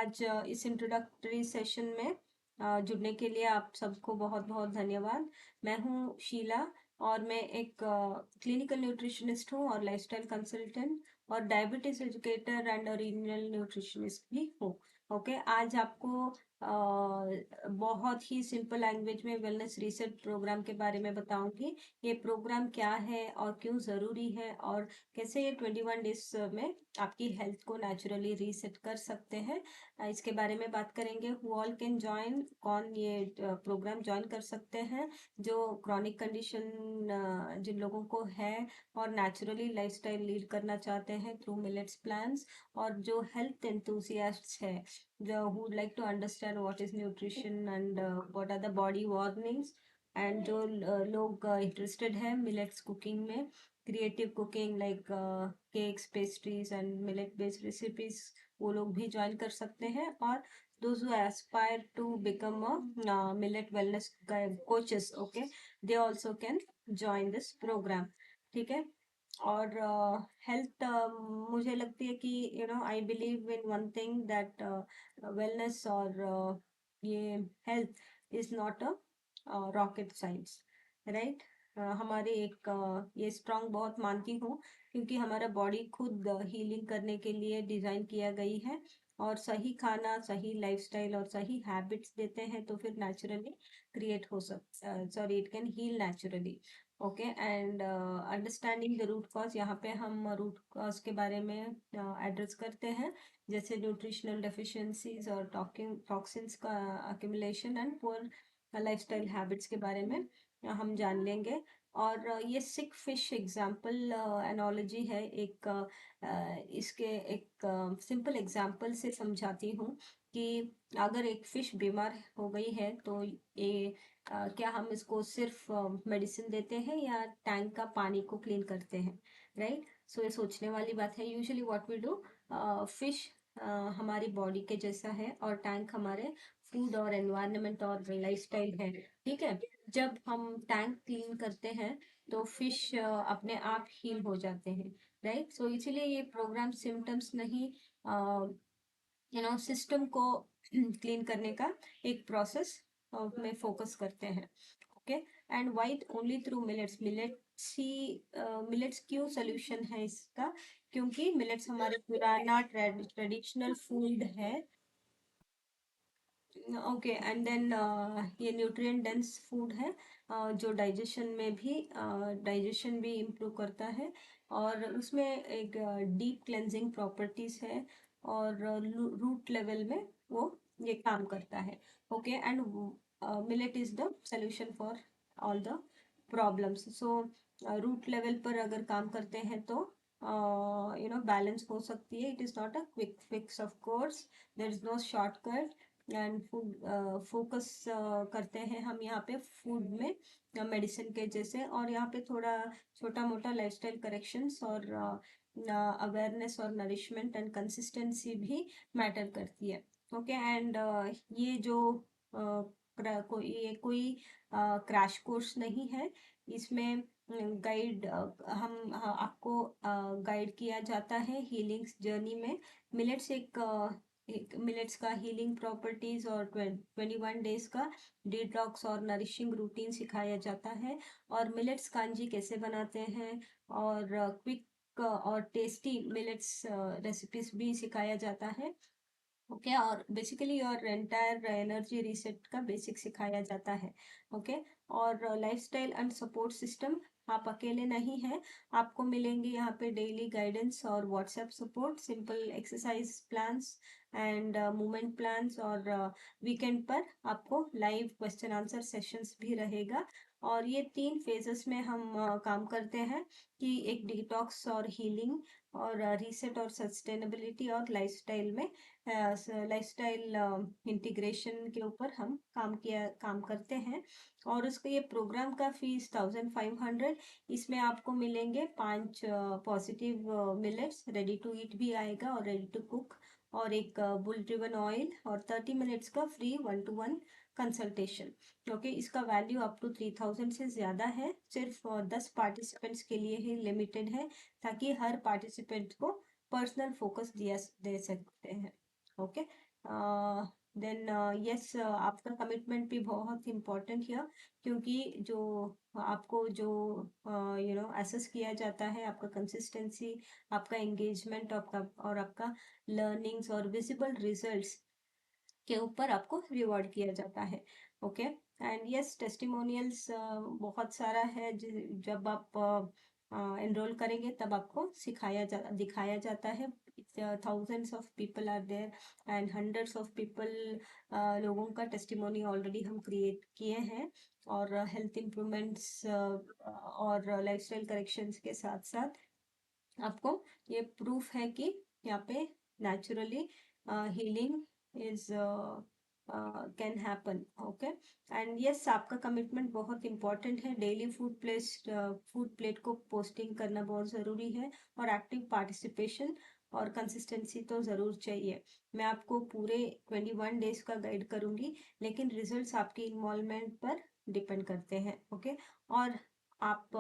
आज इस introductory session में जुड़ने के लिए आप सबको बहुत बहुत धन्यवाद। मैं हूँ शीला और मैं एक क्लिनिकल न्यूट्रिशनिस्ट हूँ और लाइफस्टाइल कंसल्टेंट और diabetes educator and regional nutritionist भी हूँ। ओके, आज आपको बहुत ही सिंपल लैंग्वेज में वेलनेस रीसेट प्रोग्राम के बारे में बताऊंगी। ये प्रोग्राम क्या है और क्यों ज़रूरी है और कैसे ये 21 डेज में आपकी हेल्थ को नेचुरली रीसेट कर सकते हैं, इसके बारे में बात करेंगे। हु ऑल कैन ज्वाइन, कौन ये प्रोग्राम ज्वाइन कर सकते हैं? जो क्रॉनिक कंडीशन जिन लोगों को है और नेचुरली लाइफस्टाइल लीड करना चाहते हैं थ्रू मिलेट्स प्लान्स, और जो हेल्थ एंथुसियास्ट्स है जो who would like to understand what is nutrition and what are the body warnings, and जो लोग इंटरेस्टेड है मिलेट्स कुकिंग में, creative cooking like cakes, pastries and millet based recipes, वो लोग भी ज्वाइन कर सकते हैं। और those who aspire to become a millet wellness coaches, okay, they also can join this program. ठीक है। और हेल्थ मुझे लगती है कि I believe in one thing that wellness और ये health is not a rocket science, right. हमारे एक ये स्ट्रांग बहुत मानती हूँ क्योंकि हमारा बॉडी खुद हीलिंग करने के लिए डिजाइन किया गई है, और सही खाना, सही लाइफस्टाइल और सही हैबिट्स देते हैं तो फिर नेचुरली क्रिएट हो सकता, sorry, it can heal naturally. Okay, and understanding the root cause, यहाँ पे हम रूट कॉज के बारे में एड्रेस करते हैं, जैसे न्यूट्रिशनल डेफिशिएंसीज और टॉक्सिन्स का accumulation and poor lifestyle habits के बारे में हम जान लेंगे। और ये सिक फिश एग्जाम्पल एनोलॉजी है, एक इसके एक सिंपल एग्जाम्पल से समझाती हूँ कि अगर एक फिश बीमार हो गई है तो ये क्या हम इसको सिर्फ मेडिसिन देते हैं या टैंक का पानी को क्लीन करते हैं, राइट। सो ये सोचने वाली बात है। Usually what we do, fish हमारी बॉडी के जैसा है और टैंक हमारे फूड और एनवायरनमेंट और लाइफस्टाइल है। ठीक है। जब हम टैंक क्लीन करते हैं तो फिश अपने आप हील हो जाते हैं, राइट। सो इसीलिए ये प्रोग्राम सिम्टम्स नहीं, सिस्टम को क्लीन करने का एक प्रोसेस में फोकस करते हैं। Okay, and white only through millets. Millets क्यों सोल्यूशन है इसका? क्योंकि मिलेट्स हमारे पुराना ट्रेडिशनल फूड है। ओके, एंड देन ये न्यूट्रिएंट डेंस फूड है, जो डाइजेशन भी इम्प्रूव करता है, और उसमें एक डीप क्लेंजिंग प्रॉपर्टीज है, और रूट लेवल में वो ये काम करता है। Okay, and millet is the solution for all the problems. So root level पर अगर काम करते हैं तो बैलेंस हो सकती है। It is not a quick fix, of course there is no shortcut, and food focus करते हैं हम यहाँ पे फूड में मेडिसिन के जैसे, और यहाँ पे थोड़ा छोटा मोटा लाइफस्टाइल करेक्शंस और अवेयरनेस और नरिशमेंट एंड कंसिस्टेंसी भी मैटर करती है। ओके, एंड ये जो कोई क्रैश कोर्स नहीं है, इसमें गाइड आपको गाइड किया जाता है हीलिंग जर्नी में। मिलेट्स एक मिलेट्स का हीलिंग प्रॉपर्टीज और 21 डेज का डिटॉक्स और नरिशिंग रूटीन सिखाया जाता है, और मिलेट्स कांजी कैसे बनाते हैं, और क्विक और टेस्टी मिलेट्स रेसिपीज भी सिखाया जाता है। ओके, और बेसिकली और एंटायर एनर्जी रीसेट का बेसिक सिखाया जाता है। ओके, और लाइफस्टाइल एंड सपोर्ट सिस्टम, आप अकेले नहीं हैं, आपको मिलेंगे यहाँ पे डेली गाइडेंस और WhatsApp support, simple exercise plans and movement plans, और वीकेंड पर आपको लाइव क्वेश्चन आंसर सेशंस भी रहेगा। और ये 3 फेजेस में हम काम करते हैं कि एक डिटॉक्स और हीलिंग, और रीसेट और सस्टेनेबिलिटी, और लाइफस्टाइल में लाइफस्टाइल इंटीग्रेशन के ऊपर हम काम करते हैं। और उसका ये प्रोग्राम का फीस 1500। इसमें आपको मिलेंगे 5 positive millets, ready to eat भी आएगा और रेडी टू कुक, और एक बुल ड्रिवन ऑयल, और 30 मिनट्स का फ्री 1-to-1 कंसल्टेशन। क्योंकि इसका वैल्यू अप टू 3000 से ज़्यादा है, सिर्फ 10 पार्टिसिपेंट्स के लिए ही लिमिटेड है, ताकि हर पार्टिसिपेंट को पर्सनल फोकस दे सकते हैं। ओके, देन यस, आपका कमिटमेंट भी बहुत इम्पोर्टेंट है, क्योंकि जो आपको जो असेस किया जाता है, आपका कंसिस्टेंसी, आपका एंगेजमेंट, आपका और आपका लर्निंग्स और विजिबल रिजल्ट्स के ऊपर आपको रिवॉर्ड किया जाता है। ओके, एंड यस, टेस्टिमोनियल्स बहुत सारा है। जब आप एनरोल करेंगे तब आपको दिखाया जाता है। Thousands of people are there and hundreds of people, लोगों का टेस्टिमोनी ऑलरेडी हम क्रिएट किए हैं, और हेल्थ इम्प्रूवमेंट्स और लाइफस्टाइल करेक्शंस के साथ साथ आपको ये प्रूफ है कि यहाँ पे naturally healing is can happen. Okay, and yes, आपका कमिटमेंट बहुत इंपॉर्टेंट है। डेली फूड प्लेट को पोस्टिंग करना बहुत ज़रूरी है, और एक्टिव पार्टिसिपेशन और कंसिस्टेंसी तो ज़रूर चाहिए। मैं आपको पूरे 21 डेज का गाइड करूँगी, लेकिन रिजल्ट्स आपकी इन्वॉल्वमेंट पर डिपेंड करते हैं। ओके, और आप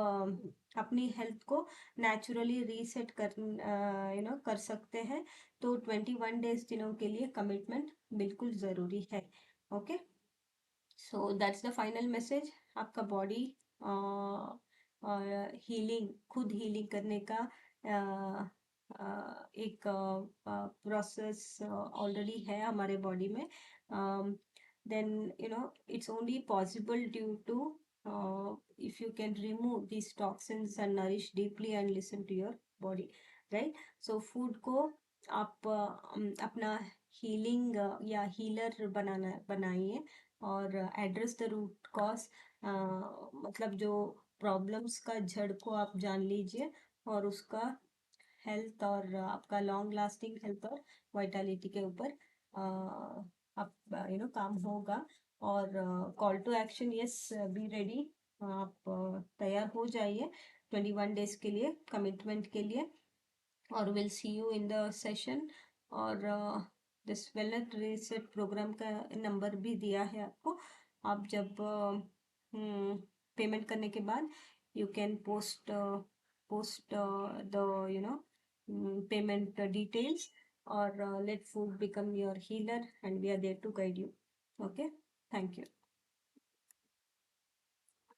अपनी हेल्थ को नेचुरली रीसेट कर सकते हैं। तो 21 डेज दिनों के लिए कमिटमेंट बिल्कुल ज़रूरी है। Okay, so that's the final message. आपका बॉडी हीलिंग, खुद हीलिंग करने का एक प्रोसेस ऑलरेडी है हमारे बॉडी में। Then it's only possible due to if you can remove these toxins and nourish deeply and listen to your body, right? So food को आप अपना हीलिंग या हीलर बनाइए, और एड्रेस द रूट कॉज, मतलब जो प्रॉब्लम्स का जड़ को आप जान लीजिए, और उसका हेल्थ और आपका लॉन्ग लास्टिंग हेल्थ और वाइटलिटी के ऊपर आप काम होगा। और call to action, yes, be ready, आप तैयार हो जाइए 21 डेज के लिए, कमिटमेंट के लिए, और will see you in the session. और दिस वेलनेस रीसेट प्रोग्राम का नंबर भी दिया है आपको। आप जब पेमेंट करने के बाद you can post the payment details, or let food become your healer, and we are there to guide you. Okay, thank you.